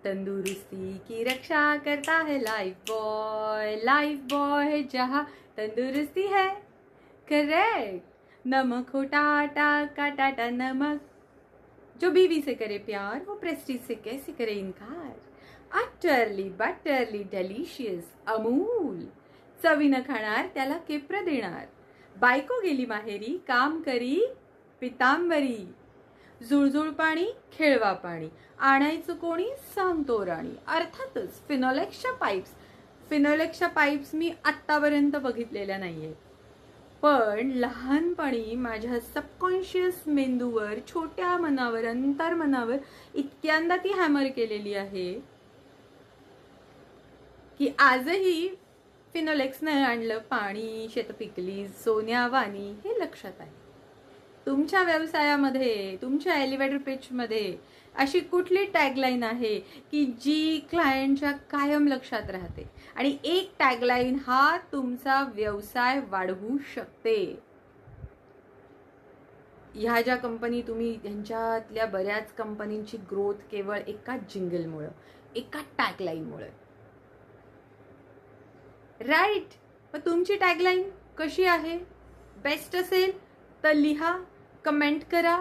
तंदुरुस्ती की रक्षा करता है लाइफ बॉय है जहाँ तंदुरुस्ती है। करेक्ट। नमक हो टाटा का टाटा नमक, जो बीवी से करे प्यार वो प्रेस्टीज से कैसे करे इनकार। अटरली बटरली डेलिशियस अमूल, चवीनं खाणार त्याला केप्र देणार। बायको गेली माहेरी काम करी पितांबरी, जुळजुळ पाणी खेळवा पाणी, आणायचं कोणी सांगतो राणी। अर्थातच फिनोलेक्सच्या पाईप्स मी आत्तापर्यंत बघितलेल्या नाहीये, पण लहानपणी माझ्या सबकॉन्शियस मेंदूवर, छोट्या मनावर, अंतर्मनावर इतक्यांदा ती हॅमर केलेली आहे की आजही फिनोलेक्सनं आणलं पाणी शेत पिकली सोन्या वाणी हे लक्षात आहे। तुमच्या व्यवसायामध्ये, तुमच्या एलिव्हेटर पिचमध्ये अशी कुठली टॅगलाईन आहे की जी क्लायंटच्या कायम लक्षात राहते, आणि एक टॅगलाईन हा तुमचा व्यवसाय वाढवू शकते। ह्या ज्या कंपनी तुम्ही, ह्यांच्यातल्या बऱ्याच कंपनींची ग्रोथ केवळ एका जिंगलमुळे, एका टॅगलाईनमुळे, राईट। मग तुमची टॅगलाईन कशी आहे? बेस्ट असेल तर लिहा, कमेंट करा,